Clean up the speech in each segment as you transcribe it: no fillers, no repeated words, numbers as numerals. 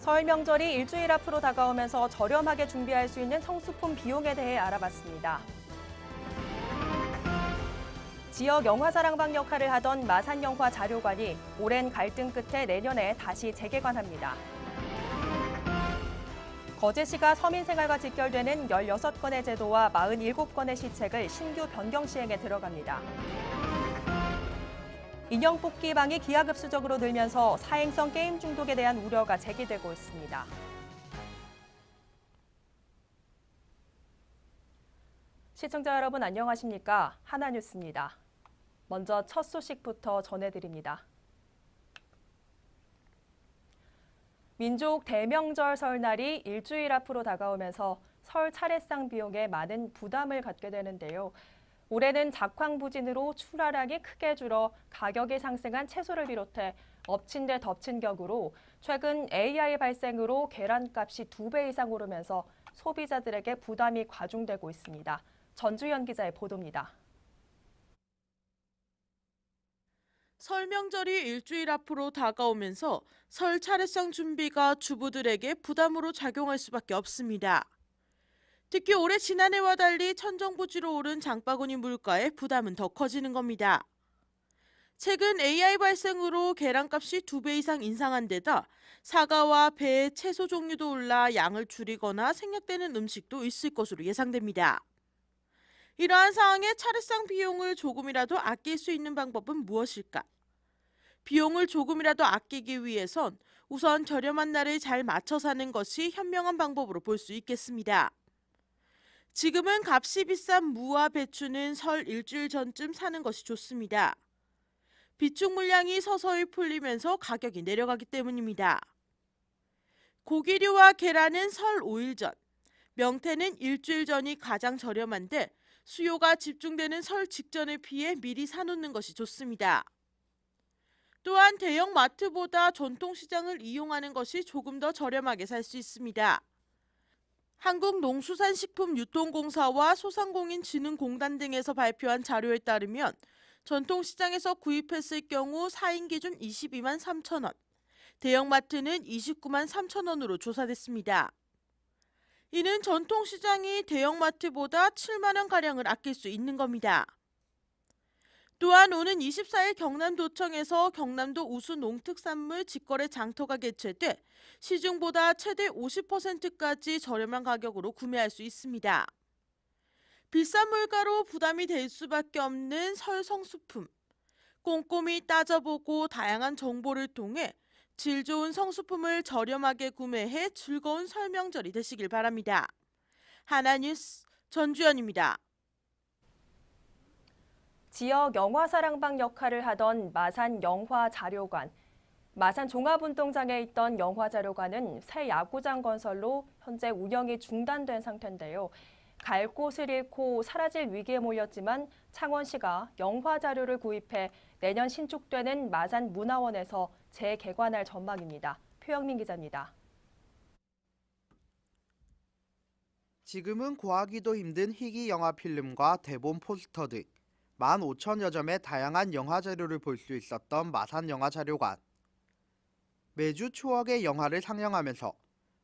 설 명절이 일주일 앞으로 다가오면서 저렴하게 준비할 수 있는 성수품 비용에 대해 알아봤습니다. 지역 영화사랑방 역할을 하던 마산영화 자료관이 오랜 갈등 끝에 내년에 다시 재개관합니다. 거제시가 서민생활과 직결되는 16건의 제도와 47건의 시책을 신규 변경 시행에 들어갑니다. 인형 뽑기방이 기하급수적으로 늘면서 사행성 게임 중독에 대한 우려가 제기되고 있습니다. 시청자 여러분 안녕하십니까? 하나뉴스입니다. 먼저 첫 소식부터 전해드립니다. 민족 대명절 설날이 일주일 앞으로 다가오면서 설 차례상 비용에 많은 부담을 갖게 되는데요. 올해는 작황부진으로 출하량이 크게 줄어 가격이 상승한 채소를 비롯해 엎친 데 덮친 격으로 최근 AI 발생으로 계란값이 2배 이상 오르면서 소비자들에게 부담이 과중되고 있습니다. 전주현 기자의 보도입니다. 설 명절이 일주일 앞으로 다가오면서 설 차례상 준비가 주부들에게 부담으로 작용할 수밖에 없습니다. 특히 올해 지난해와 달리 천정부지로 오른 장바구니 물가에 부담은 더 커지는 겁니다. 최근 AI 발생으로 계란값이 2배 이상 인상한 데다 사과와 배, 채소 종류도 올라 양을 줄이거나 생략되는 음식도 있을 것으로 예상됩니다. 이러한 상황에 차례상 비용을 조금이라도 아낄 수 있는 방법은 무엇일까? 비용을 조금이라도 아끼기 위해선 우선 저렴한 날을 잘 맞춰 사는 것이 현명한 방법으로 볼 수 있겠습니다. 지금은 값이 비싼 무와 배추는 설 일주일 전쯤 사는 것이 좋습니다. 비축 물량이 서서히 풀리면서 가격이 내려가기 때문입니다. 고기류와 계란은 설 5일 전, 명태는 일주일 전이 가장 저렴한데 수요가 집중되는 설 직전을 피해 미리 사놓는 것이 좋습니다. 또한 대형 마트보다 전통시장을 이용하는 것이 조금 더 저렴하게 살 수 있습니다. 한국농수산식품유통공사와 소상공인진흥공단 등에서 발표한 자료에 따르면 전통시장에서 구입했을 경우 4인 기준 22만 3천 원, 대형마트는 29만 3천 원으로 조사됐습니다. 이는 전통시장이 대형마트보다 7만 원가량을 아낄 수 있는 겁니다. 또한 오는 24일 경남도청에서 경남도 우수 농특산물 직거래 장터가 개최돼 시중보다 최대 50%까지 저렴한 가격으로 구매할 수 있습니다. 비싼 물가로 부담이 될 수밖에 없는 설 성수품. 꼼꼼히 따져보고 다양한 정보를 통해 질 좋은 성수품을 저렴하게 구매해 즐거운 설 명절이 되시길 바랍니다. 하나뉴스 전주연입니다. 지역 영화사랑방 역할을 하던 마산 영화자료관. 마산 종합운동장에 있던 영화자료관은 새 야구장 건설로 현재 운영이 중단된 상태인데요. 갈 곳을 잃고 사라질 위기에 몰렸지만 창원시가 영화자료를 구입해 내년 신축되는 마산문화원에서 재개관할 전망입니다. 표영민 기자입니다. 지금은 구하기도 힘든 희귀 영화 필름과 대본 포스터 등 15,000여 점의 다양한 영화 자료를 볼 수 있었던 마산 영화자료관. 매주 추억의 영화를 상영하면서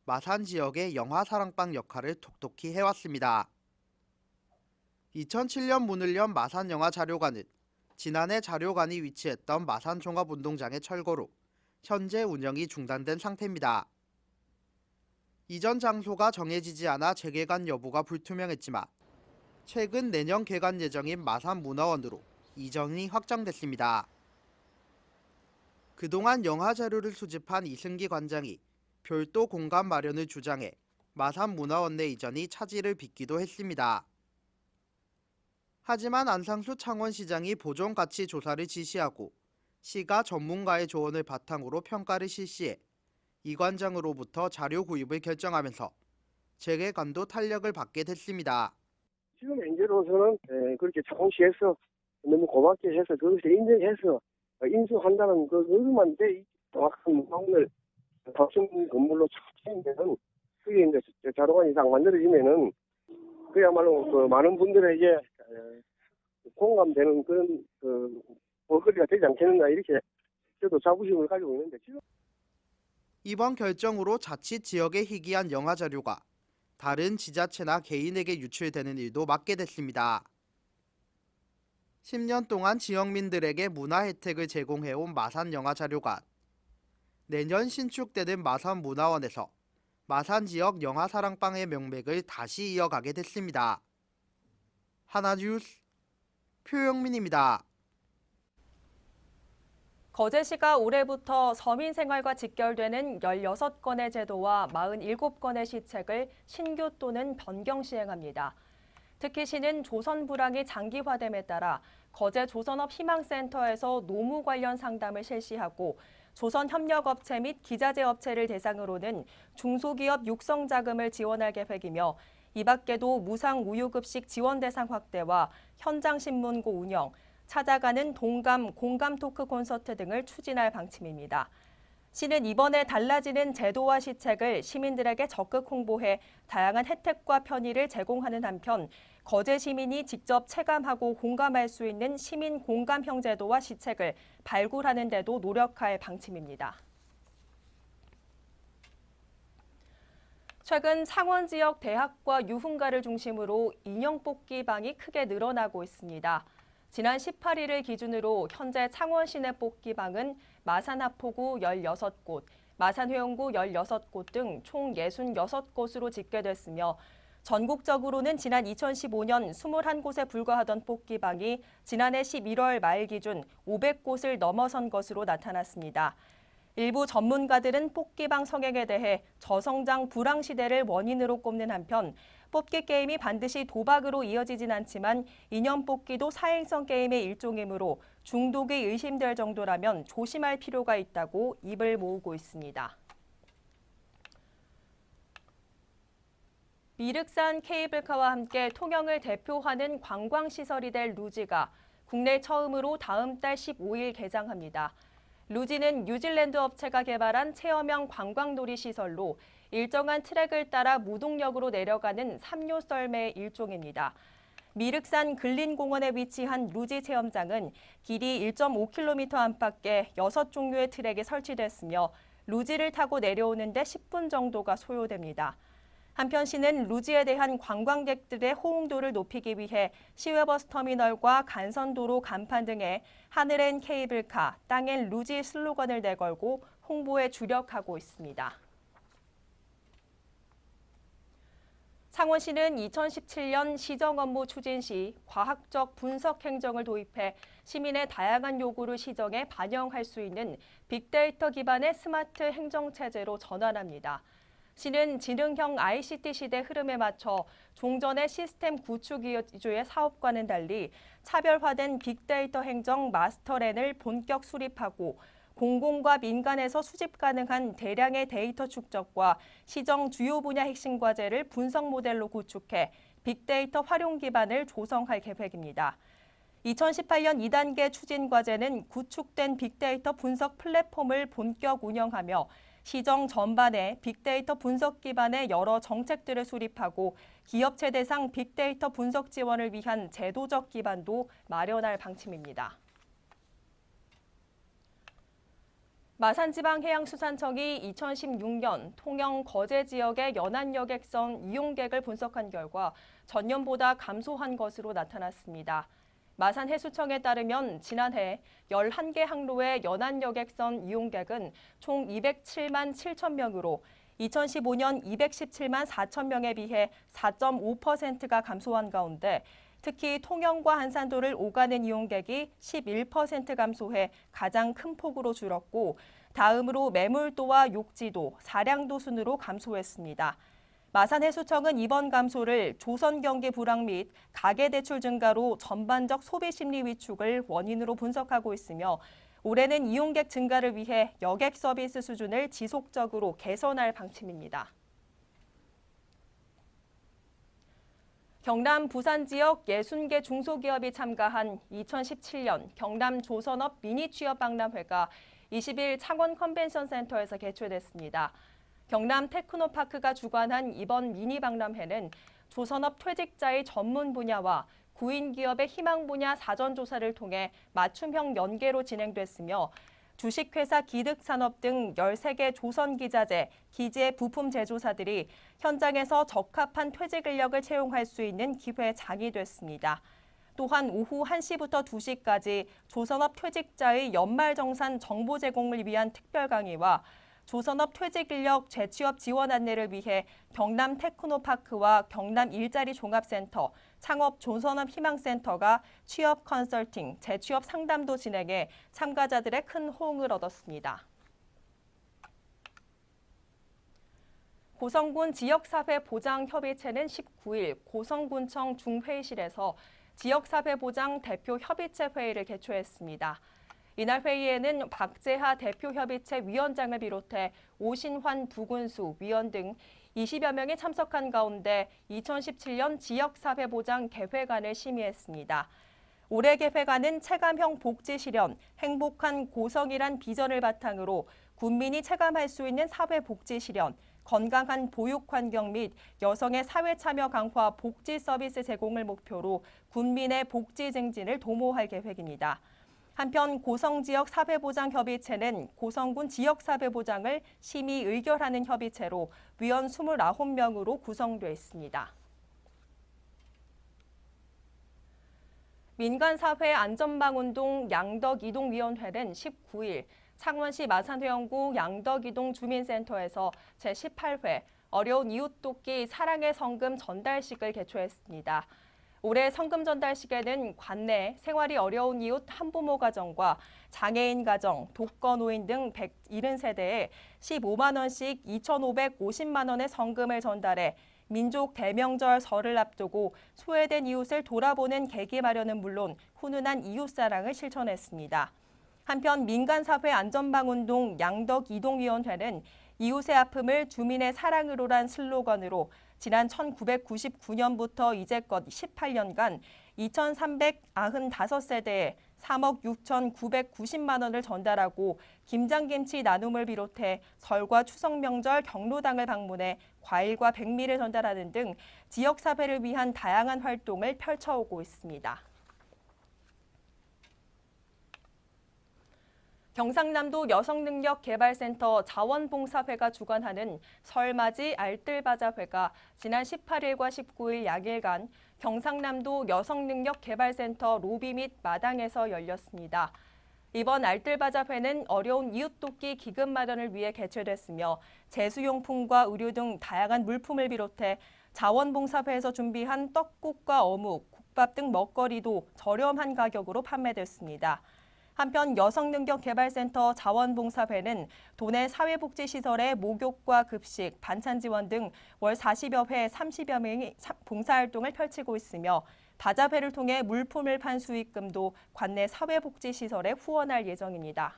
마산 지역의 영화 사랑방 역할을 톡톡히 해왔습니다. 2007년 문을 연 마산 영화자료관은 지난해 자료관이 위치했던 마산 종합운동장의 철거로 현재 운영이 중단된 상태입니다. 이전 장소가 정해지지 않아 재개관 여부가 불투명했지만 최근 내년 개관 예정인 마산문화원으로 이전이 확정됐습니다. 그동안 영화 자료를 수집한 이승기 관장이 별도 공간 마련을 주장해 마산문화원 내 이전이 차질을 빚기도 했습니다. 하지만 안상수 창원시장이 보존가치 조사를 지시하고 시가 전문가의 조언을 바탕으로 평가를 실시해 이 관장으로부터 자료 구입을 결정하면서 재개관도 탄력을 받게 됐습니다. 지금 현재로서는 그렇게 창원시에서 너무 고맙게 해서 그것을 인정해서 인수한다는 그것만 돼 정확한 문화원을 답신 건물로 찾으면은 그게 이제 자료관 이상 만들어지면은 그야말로 그 많은 분들에게 공감되는 그런 볼거리가 되지 않겠는가 이렇게 저도 자부심을 가지고 있는데 지금 이번 결정으로 자칫 지역에 희귀한 영화 자료가 다른 지자체나 개인에게 유출되는 일도 막게 됐습니다. 10년 동안 지역민들에게 문화 혜택을 제공해온 마산영화자료관. 내년 신축되는 마산문화원에서 마산 지역 영화 사랑방의 명맥을 다시 이어가게 됐습니다. 하나뉴스 표영민입니다. 거제시가 올해부터 서민 생활과 직결되는 16건의 제도와 47건의 시책을 신규 또는 변경 시행합니다. 특히 시는 조선 불황이 장기화됨에 따라 거제 조선업 희망센터에서 노무 관련 상담을 실시하고 조선협력업체 및 기자재 업체를 대상으로는 중소기업 육성 자금을 지원할 계획이며 이 밖에도 무상 우유급식 지원 대상 확대와 현장신문고 운영, 찾아가는 동감, 공감 토크 콘서트 등을 추진할 방침입니다. 시는 이번에 달라지는 제도와 시책을 시민들에게 적극 홍보해 다양한 혜택과 편의를 제공하는 한편 거제 시민이 직접 체감하고 공감할 수 있는 시민 공감형 제도와 시책을 발굴하는 데도 노력할 방침입니다. 최근 창원 지역 대학과 유흥가를 중심으로 인형 뽑기방이 크게 늘어나고 있습니다. 지난 18일을 기준으로 현재 창원 시내 뽑기방은 마산 하포구 16곳, 마산 회원구 16곳 등 총 66곳으로 집계됐으며 전국적으로는 지난 2015년 21곳에 불과하던 뽑기방이 지난해 11월 말 기준 500곳을 넘어선 것으로 나타났습니다. 일부 전문가들은 뽑기방 성행에 대해 저성장 불황 시대를 원인으로 꼽는 한편 뽑기 게임이 반드시 도박으로 이어지진 않지만 인형 뽑기도 사행성 게임의 일종이므로 중독이 의심될 정도라면 조심할 필요가 있다고 입을 모으고 있습니다. 미륵산 케이블카와 함께 통영을 대표하는 관광시설이 될 루지가 국내 처음으로 다음 달 15일 개장합니다. 루지는 뉴질랜드 업체가 개발한 체험형 관광놀이 시설로 일정한 트랙을 따라 무동력으로 내려가는 삼료 썰매의 일종입니다. 미륵산 근린공원에 위치한 루지 체험장은 길이 1.5km 안팎의 6종류의 트랙이 설치됐으며 루지를 타고 내려오는 데 10분 정도가 소요됩니다. 한편 시는 루지에 대한 관광객들의 호응도를 높이기 위해 시외버스 터미널과 간선도로 간판 등에 하늘엔 케이블카, 땅엔 루지 슬로건을 내걸고 홍보에 주력하고 있습니다. 창원시는 2017년 시정 업무 추진 시 과학적 분석 행정을 도입해 시민의 다양한 요구를 시정에 반영할 수 있는 빅데이터 기반의 스마트 행정체제로 전환합니다. 시는 지능형 ICT 시대 흐름에 맞춰 종전의 시스템 구축 위주의 사업과는 달리 차별화된 빅데이터 행정 마스터랜을 본격 수립하고 공공과 민간에서 수집 가능한 대량의 데이터 축적과 시정 주요 분야 핵심 과제를 분석 모델로 구축해 빅데이터 활용 기반을 조성할 계획입니다. 2018년 2단계 추진 과제는 구축된 빅데이터 분석 플랫폼을 본격 운영하며 시정 전반에 빅데이터 분석 기반의 여러 정책들을 수립하고 기업체 대상 빅데이터 분석 지원을 위한 제도적 기반도 마련할 방침입니다. 마산지방해양수산청이 2016년 통영 거제 지역의 연안여객선 이용객을 분석한 결과 전년보다 감소한 것으로 나타났습니다. 마산해수청에 따르면 지난해 11개 항로의 연안여객선 이용객은 총 207만 7천 명으로 2015년 217만 4천 명에 비해 4.5%가 감소한 가운데 특히 통영과 한산도를 오가는 이용객이 11% 감소해 가장 큰 폭으로 줄었고 다음으로 매물도와 욕지도, 사량도 순으로 감소했습니다. 마산해수청은 이번 감소를 조선 경기 불황 및 가계대출 증가로 전반적 소비 심리 위축을 원인으로 분석하고 있으며 올해는 이용객 증가를 위해 여객 서비스 수준을 지속적으로 개선할 방침입니다. 경남 부산 지역 60개 중소기업이 참가한 2017년 경남 조선업 미니 취업 박람회가 20일 창원 컨벤션 센터에서 개최됐습니다. 경남 테크노파크가 주관한 이번 미니 박람회는 조선업 퇴직자의 전문 분야와 구인 기업의 희망 분야 사전 조사를 통해 맞춤형 연계로 진행됐으며 주식회사 기득산업 등 13개 조선기자재, 기재 부품 제조사들이 현장에서 적합한 퇴직 인력을 채용할 수 있는 기회장이 됐습니다. 또한 오후 1시부터 2시까지 조선업 퇴직자의 연말정산 정보 제공을 위한 특별 강의와 조선업 퇴직 인력 재취업 지원 안내를 위해 경남 테크노파크와 경남 일자리 종합센터, 창업 조선업 희망센터가 취업 컨설팅, 재취업 상담도 진행해 참가자들의 큰 호응을 얻었습니다. 고성군 지역사회보장협의체는 19일 고성군청 중회의실에서 지역사회보장 대표협의체 회의를 개최했습니다. 이날 회의에는 박재하 대표협의체 위원장을 비롯해 오신환 부군수 위원 등 20여 명이 참석한 가운데 2017년 지역사회보장 계획안을 심의했습니다. 올해 계획안은 체감형 복지 실현, 행복한 고성이란 비전을 바탕으로 군민이 체감할 수 있는 사회복지 실현, 건강한 보육 환경 및 여성의 사회 참여 강화 복지 서비스 제공을 목표로 군민의 복지 증진을 도모할 계획입니다. 한편 고성지역 사회보장협의체는 고성군 지역사회보장을 심의 의결하는 협의체로 위원 29명으로 구성돼 있습니다. 민간사회 안전망운동 양덕이동위원회는 19일 창원시 마산회원구 양덕이동 주민센터에서 제18회 어려운 이웃 돕기 사랑의 성금 전달식을 개최했습니다. 올해 성금 전달식에는 관내 생활이 어려운 이웃 한부모 가정과 장애인 가정, 독거노인 등 170세대에 15만 원씩 2,550만 원의 성금을 전달해 민족 대명절 설을 앞두고 소외된 이웃을 돌아보는 계기 마련은 물론 훈훈한 이웃사랑을 실천했습니다. 한편 민간사회 안전망운동 양덕이동위원회는 이웃의 아픔을 주민의 사랑으로란 슬로건으로 지난 1999년부터 이제껏 18년간 2,395세대에 3억 6,990만 원을 전달하고 김장김치 나눔을 비롯해 설과 추석 명절 경로당을 방문해 과일과 백미를 전달하는 등 지역사회를 위한 다양한 활동을 펼쳐오고 있습니다. 경상남도 여성능력개발센터 자원봉사회가 주관하는 설맞이 알뜰바자회가 지난 18일과 19일 양일간 경상남도 여성능력개발센터 로비 및 마당에서 열렸습니다. 이번 알뜰바자회는 어려운 이웃 돕기 기금 마련을 위해 개최됐으며 제수용품과 의류 등 다양한 물품을 비롯해 자원봉사회에서 준비한 떡국과 어묵, 국밥 등 먹거리도 저렴한 가격으로 판매됐습니다. 한편 여성능력개발센터 자원봉사회는 도내 사회복지시설의 목욕과 급식, 반찬 지원 등 월 40여 회 30여 명이 봉사활동을 펼치고 있으며 바자회를 통해 물품을 판 수익금도 관내 사회복지시설에 후원할 예정입니다.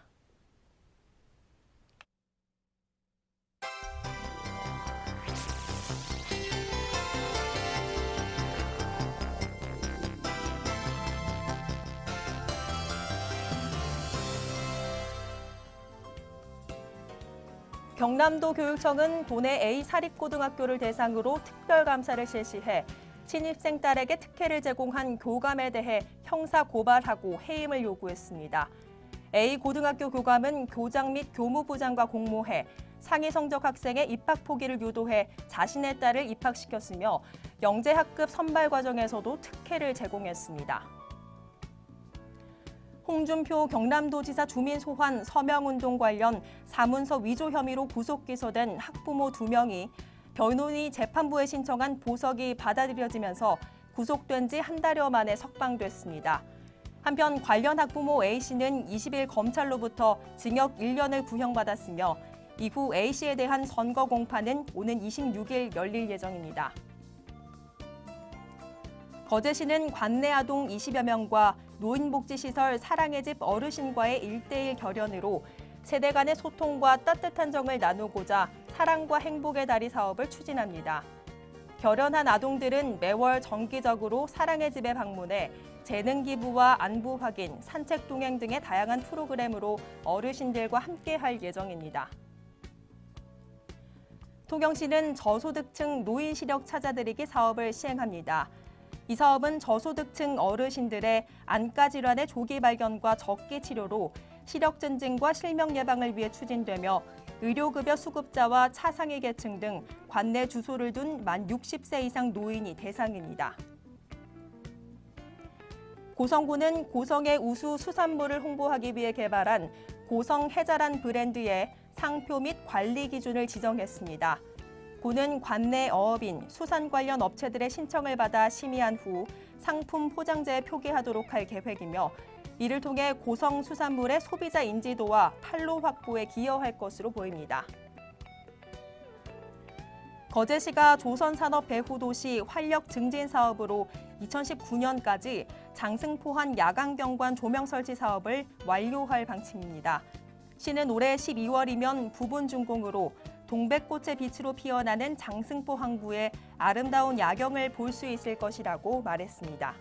경남도 교육청은 도내 A 사립고등학교를 대상으로 특별감사를 실시해 신입생 딸에게 특혜를 제공한 교감에 대해 형사 고발하고 해임을 요구했습니다. A 고등학교 교감은 교장 및 교무부장과 공모해 상위 성적 학생의 입학 포기를 유도해 자신의 딸을 입학시켰으며 영재학급 선발 과정에서도 특혜를 제공했습니다. 홍준표 경남도지사 주민 소환 서명운동 관련 사문서 위조 혐의로 구속 기소된 학부모 2명이 변호인이 재판부에 신청한 보석이 받아들여지면서 구속된 지 한 달여 만에 석방됐습니다. 한편 관련 학부모 A씨는 20일 검찰로부터 징역 1년을 구형받았으며 이후 A씨에 대한 선고 공판은 오는 26일 열릴 예정입니다. 거제시는 관내 아동 20여 명과 노인복지시설 사랑의 집 어르신과의 1:1 결연으로 세대 간의 소통과 따뜻한 정을 나누고자 사랑과 행복의 다리 사업을 추진합니다. 결연한 아동들은 매월 정기적으로 사랑의 집에 방문해 재능 기부와 안부 확인, 산책 동행 등의 다양한 프로그램으로 어르신들과 함께할 예정입니다. 통영시는 저소득층 노인 시력 찾아드리기 사업을 시행합니다. 이 사업은 저소득층 어르신들의 안과 질환의 조기 발견과 적기 치료로 시력 증진과 실명 예방을 위해 추진되며 의료급여 수급자와 차상위 계층 등 관내 주소를 둔 만 60세 이상 노인이 대상입니다. 고성군은 고성의 우수 수산물을 홍보하기 위해 개발한 고성 해자란 브랜드의 상표 및 관리 기준을 지정했습니다. 군은 관내 어업인, 수산 관련 업체들의 신청을 받아 심의한 후 상품 포장재에 표기하도록 할 계획이며 이를 통해 고성 수산물의 소비자 인지도와 판로 확보에 기여할 것으로 보입니다. 거제시가 조선산업 배후도시 활력 증진 사업으로 2019년까지 장승포한 야광경관 조명 설치 사업을 완료할 방침입니다. 시는 올해 12월이면 부분 준공으로 동백꽃의 빛으로 피어나는 장승포 항구의 아름다운 야경을 볼 수 있을 것이라고 말했습니다.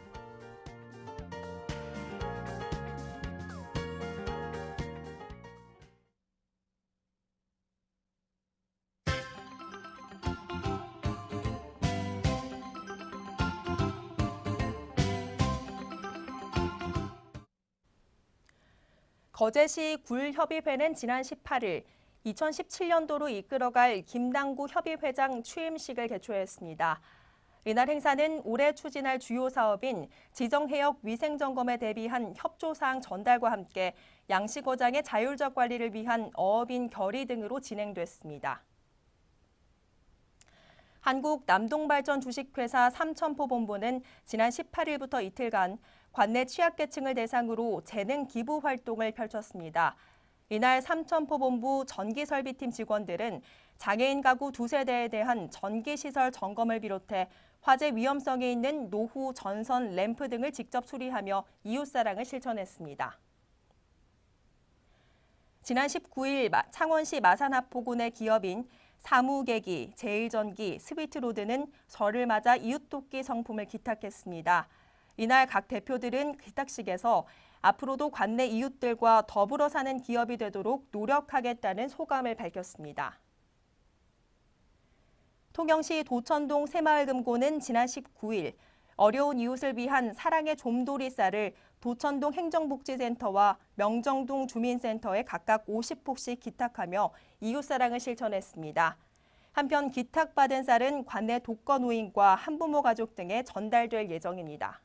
거제시 굴협의회는 지난 18일 2017년도로 이끌어갈 김당구 협의회장 취임식을 개최했습니다. 이날 행사는 올해 추진할 주요 사업인 지정해역 위생점검에 대비한 협조사항 전달과 함께 양식어장의 자율적 관리를 위한 어업인 결의 등으로 진행됐습니다. 한국남동발전 주식회사 삼천포본부는 지난 18일부터 이틀간 관내 취약계층을 대상으로 재능 기부 활동을 펼쳤습니다. 이날 삼천포본부 전기설비팀 직원들은 장애인 가구 2세대에 대한 전기시설 점검을 비롯해 화재 위험성이 있는 노후 전선 램프 등을 직접 수리하며 이웃사랑을 실천했습니다. 지난 19일 창원시 마산하포군의 기업인 사무계기, 제일전기, 스위트로드는 설을 맞아 이웃돕기 성품을 기탁했습니다. 이날 각 대표들은 기탁식에서 앞으로도 관내 이웃들과 더불어 사는 기업이 되도록 노력하겠다는 소감을 밝혔습니다. 통영시 도천동 새마을금고는 지난 19일 어려운 이웃을 위한 사랑의 좀돌이 쌀을 도천동 행정복지센터와 명정동 주민센터에 각각 50폭씩 기탁하며 이웃사랑을 실천했습니다. 한편 기탁받은 쌀은 관내 독거노인과 한부모 가족 등에 전달될 예정입니다.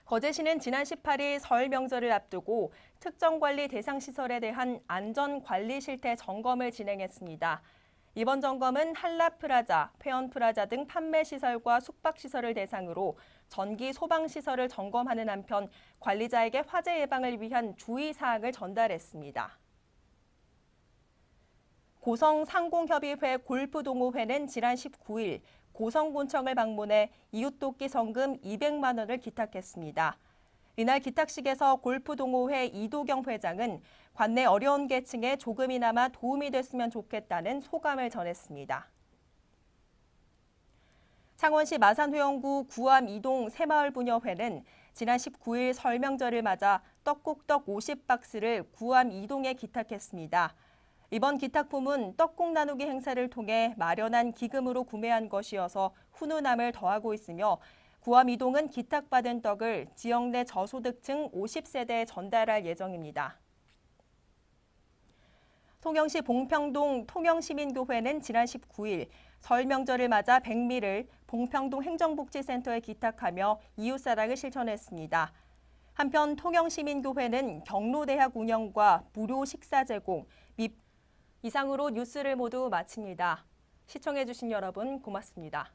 거제시는 지난 18일 설 명절을 앞두고 특정관리 대상 시설에 대한 안전관리 실태 점검을 진행했습니다. 이번 점검은 한라프라자, 회원프라자 등 판매시설과 숙박시설을 대상으로 전기 소방시설을 점검하는 한편 관리자에게 화재 예방을 위한 주의사항을 전달했습니다. 고성상공협의회 골프동호회는 지난 19일 고성군청을 방문해 이웃돕기 성금 200만 원을 기탁했습니다. 이날 기탁식에서 골프동호회 이도경 회장은 관내 어려운 계층에 조금이나마 도움이 됐으면 좋겠다는 소감을 전했습니다. 창원시 마산회원구 구암 이동 새마을부녀회는 지난 19일 설 명절을 맞아 떡국떡 50박스를 구암 이동에 기탁했습니다. 이번 기탁품은 떡국 나누기 행사를 통해 마련한 기금으로 구매한 것이어서 훈훈함을 더하고 있으며 구암 이동은 기탁받은 떡을 지역 내 저소득층 50세대에 전달할 예정입니다. 통영시 봉평동 통영시민교회는 지난 19일 설 명절을 맞아 백미를 봉평동 행정복지센터에 기탁하며 이웃사랑을 실천했습니다. 한편 통영시민교회는 경로대학 운영과 무료 식사 제공, 이상으로 뉴스를 모두 마칩니다. 시청해주신 여러분 고맙습니다.